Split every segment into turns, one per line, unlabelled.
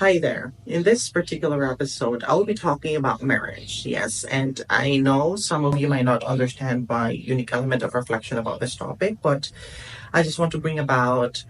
Hi there. In this particular episode, I'll be talking about marriage. Yes, and I know some of you might not understand my unique element of reflection about this topic, but I just want to bring about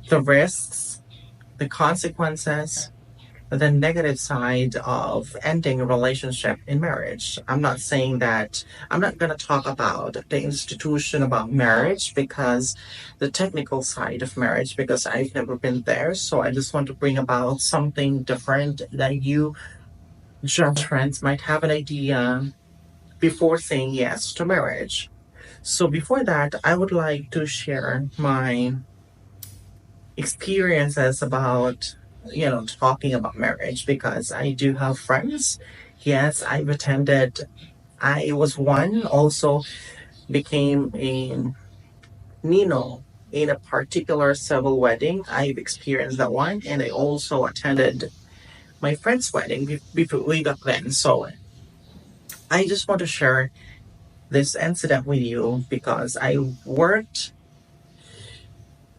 the risks, the consequences, the negative side of ending a relationship in marriage. I'm not saying that I'm not going to talk about the institution about marriage because the technical side of marriage, because I've never been there. So I just want to bring about something different that you, just friends, might have an idea before saying yes to marriage. So before that, I would like to share my experiences about talking about marriage because I do have friends. Yes, I was one also became a Nino in a particular civil wedding. I've experienced that one, and I also attended my friend's wedding before we got then. So I just want to share this incident with you because I worked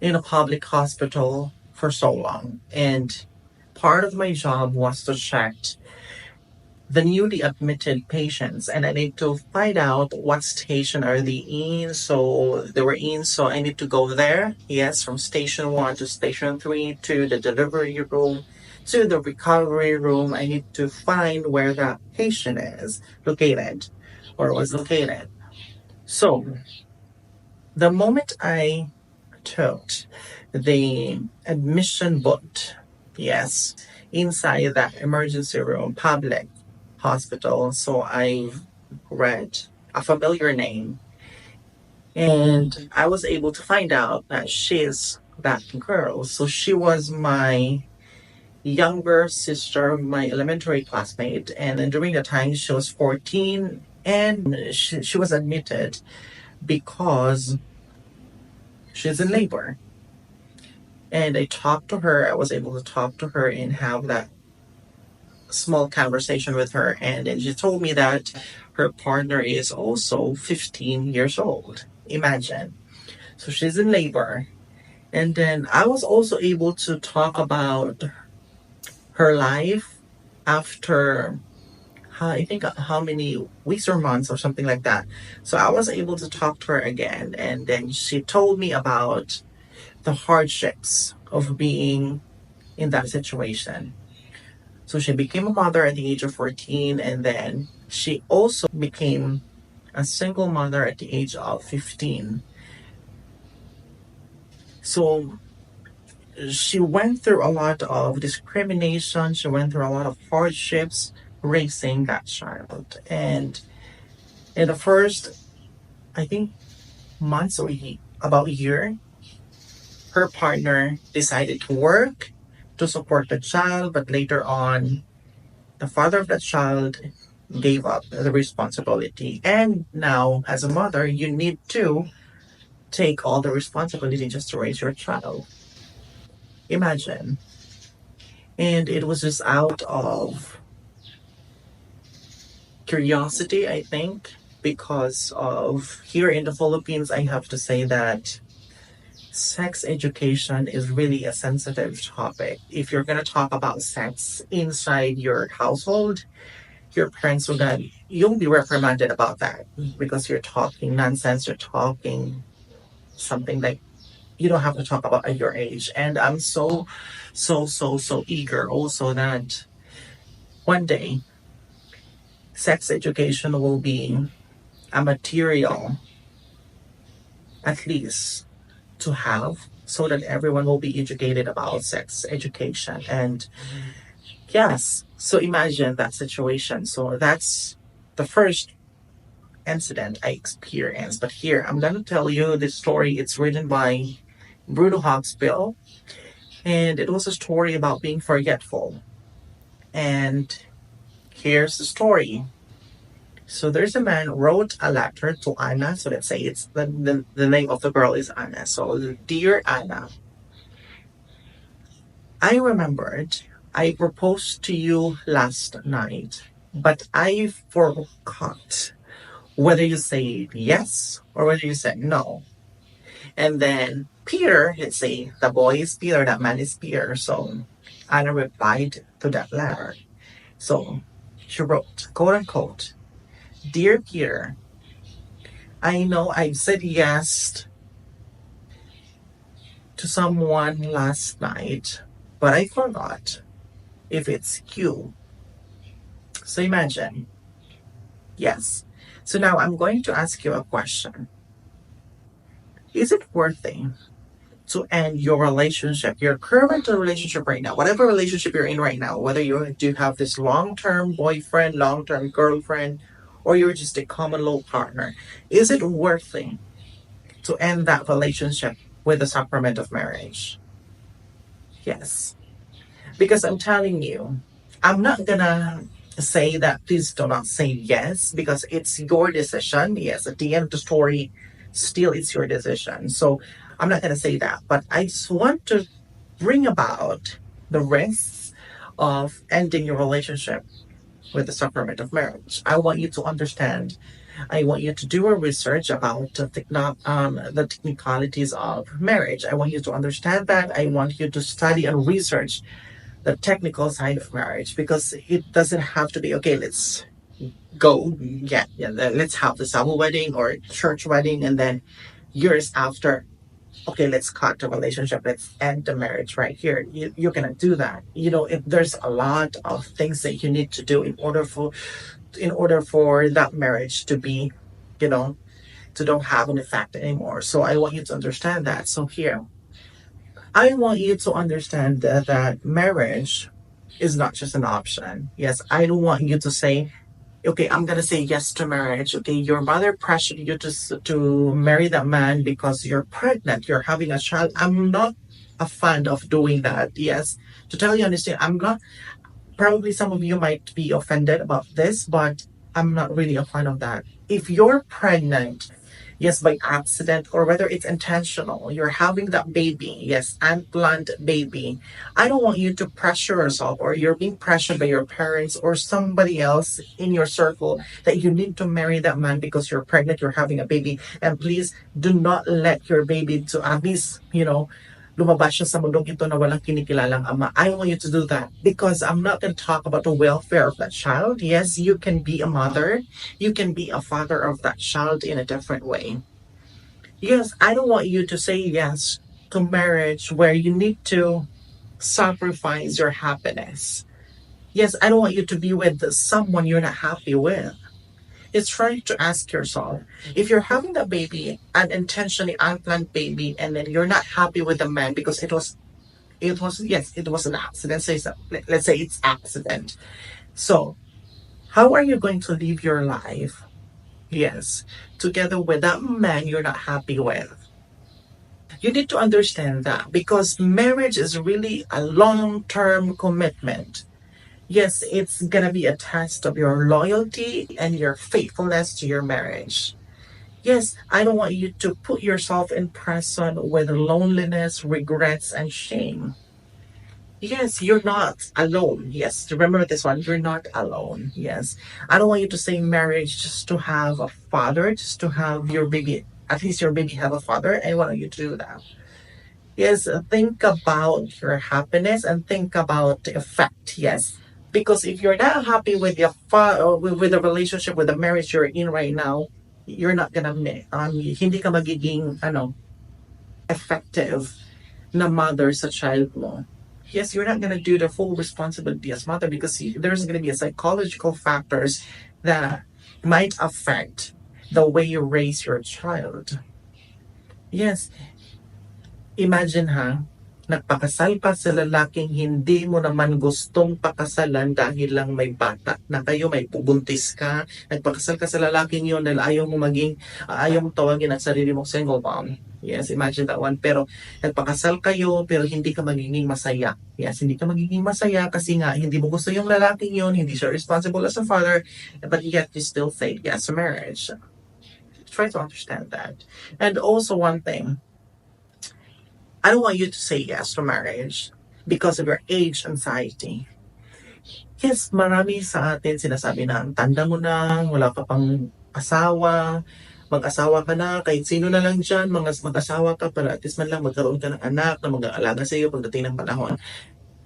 in a public hospital for so long, and part of my job was to check the newly admitted patients, and I need to find out what station are they in. So they were in, so I need to go there. Yes, from station one to station three to the delivery room to the recovery room. I need to find where that patient is located or was located. So the moment I took the admission book, yes, inside that emergency room, public hospital. So I read a familiar name, and I was able to find out that she's that girl. So she was my younger sister, my elementary classmate, and then during the time she was 14, and she was admitted because she's in labor. And I talked to her. I was able to talk to her and have that small conversation with her. And then she told me that her partner is also 15 years old. Imagine. So she's in labor. And then I was also able to talk about her life after, I think, how many weeks or months or something like that. So I was able to talk to her again. And then she told me about the hardships of being in that situation. So she became a mother at the age of 14, and then she also became a single mother at the age of 15. So she went through a lot of discrimination, she went through a lot of hardships raising that child. And in the first, I think, months or about a year, her partner decided to work to support the child, but later on, the father of the child gave up the responsibility. And now, as a mother, you need to take all the responsibility just to raise your child. Imagine. And it was just out of curiosity, I think, because of here in the Philippines, I have to say that sex education is really a sensitive topic. If you're going to talk about sex inside your household, your parents will gonna you'll be reprimanded about that because you're talking nonsense, you're talking something that you don't have to talk about at your age. And I'm so eager also that one day sex education will be a material at least to have so that everyone will be educated about sex education. And yes, so imagine that situation. So that's the first incident I experienced. But here, I'm going to tell you this story. It's written by Bruno Hogsbill, and it was a story about being forgetful. And here's the story. So there's a man wrote a letter to Anna. So let's say it's the name of the girl is Anna. So dear Anna, I remembered I proposed to you last night, but I forgot whether you said yes or whether you said no. And then Peter, let's say the boy is Peter, that man is Peter. So Anna replied to that letter. So she wrote, quote unquote, Dear Peter, I know I've said yes to someone last night, but I forgot if it's you. So imagine, yes. So now I'm going to ask you a question. Is it worth it to end your relationship, your current relationship right now, whatever relationship you're in right now, whether you do have this long term boyfriend, long term girlfriend, or you're just a common law partner, is it worth it to end that relationship with the sacrament of marriage? Yes. Because I'm telling you, I'm not gonna say that please do not say yes because it's your decision. Yes, at the end of the story, still it's your decision. So I'm not gonna say that. But I just want to bring about the risks of ending your relationship with the sacrament of marriage. I want you to understand. I want you to do a research about the technicalities of marriage. I want you to understand that. I want you to study and research the technical side of marriage because it doesn't have to be okay. Let's go, yeah. Let's have the summer wedding or church wedding, and then years after, okay, let's cut the relationship. Let's end the marriage right here. You're gonna do that. You know, if there's a lot of things that you need to do in order for that marriage to be, you know, to don't have an effect anymore. So I want you to understand that. So here, I want you to understand that marriage is not just an option. Yes, I don't want you to say, okay, I'm gonna say yes to marriage. Okay, your mother pressured you to marry that man because you're pregnant, you're having a child. I'm not a fan of doing that. Yes, to tell you honestly, I'm not. Probably some of you might be offended about this, but I'm not really a fan of that. If you're pregnant, yes, by accident or whether it's intentional, you're having that baby, yes, unplanned baby. I don't want you to pressure yourself or you're being pressured by your parents or somebody else in your circle that you need to marry that man because you're pregnant, you're having a baby. And please do not let your baby to at least, lumabas siya sa mundong ito na walang kinikilalang ama. I don't want you to do that because I'm not going to talk about the welfare of that child. Yes, you can be a mother. You can be a father of that child in a different way. Yes, I don't want you to say yes to marriage where you need to sacrifice your happiness. Yes, I don't want you to be with someone you're not happy with. It's trying to ask yourself if you're having that baby, an intentionally unplanned baby, and then you're not happy with the man because it was an accident. Let's say it's accident. So how are you going to live your life? Yes, together with that man you're not happy with. You need to understand that because marriage is really a long term commitment. Yes, it's gonna be a test of your loyalty and your faithfulness to your marriage. Yes, I don't want you to put yourself in prison with loneliness, regrets, and shame. Yes, you're not alone. Yes, remember this one. You're not alone. Yes. I don't want you to say marriage just to have a father, just to have your baby, at least your baby have a father. I want you to do that. Yes, think about your happiness and think about the effect. Yes. Because if you're not happy with with the relationship, with the marriage you're in right now, you're not gonna, hindi ka magiging, effective na mother sa child mo. Yes, you're not going to do the full responsibility as mother because there's going to be a psychological factors that might affect the way you raise your child. Yes, imagine ha, nagpakasal ka sa lalaking hindi mo naman gustong pakasalan dahil lang may bata na kayo, may pubuntis ka, nagpakasal ka sa lalaking yon dahil ayaw mong tawagin ang sarili mong single mom. Yes, imagine that one. Pero nagpakasal kayo pero hindi ka magiging masaya. Yes, hindi ka magiging masaya kasi nga hindi mo gusto yung lalaking yon, hindi siya responsible as a father, but yet you still say yes to marriage. Try to understand that. And also one thing, I don't want you to say yes to marriage because of your age anxiety. Yes, marami sa atin sinasabi na, tanda mo na, wala ka pang asawa, mag-asawa ka na, kahit sino na lang dyan, mag-asawa ka para at least man lang magkaroon ka ng anak na mag-aalaga sa iyo pagdating ng panahon.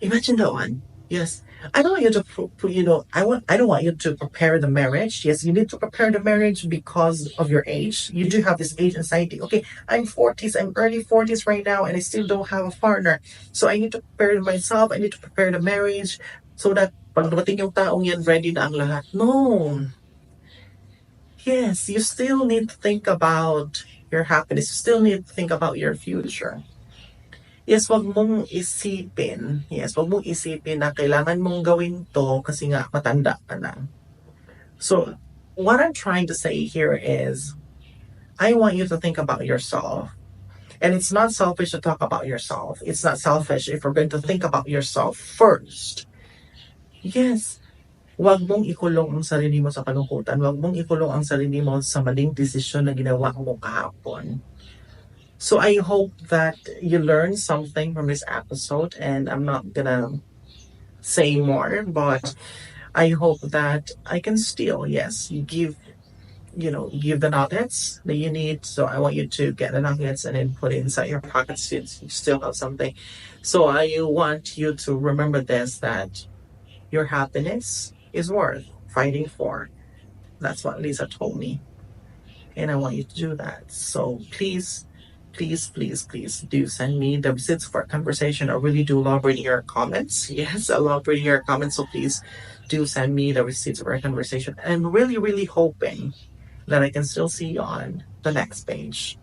Imagine that one. Yes. I don't want you to, I don't want you to prepare the marriage. Yes, you need to prepare the marriage because of your age. You do have this age anxiety. Okay, I'm 40s, I'm early 40s right now, and I still don't have a partner. So I need to prepare myself. I need to prepare the marriage so that pag dumating yung taong yan, ready na ang lahat. No. Yes, you still need to think about your happiness. You still need to think about your future. Yes, wag mong isipin. Yes, wag mong isipin na kailangan mong gawin to kasi nga matanda ka na. So, what I'm trying to say here is, I want you to think about yourself. And it's not selfish to talk about yourself. It's not selfish if we're going to think about yourself first. Yes, wag mong ikulong ang sarili mo sa kalungkutan. Wag mong ikulong ang sarili mo sa maling desisyon na ginawa mo kahapon. So I hope that you learned something from this episode, and I'm not gonna say more, but I hope that I can still, yes, give the nuggets that you need. So I want you to get the nuggets and then put it inside your pockets since you still have something. So I want you to remember this, that your happiness is worth fighting for. That's what Lisa told me. And I want you to do that. So please, please, please, please do send me the receipts for a conversation. I really do love reading your comments. Yes, I love reading your comments. So please do send me the receipts for a conversation. I'm really, really hoping that I can still see you on the next page.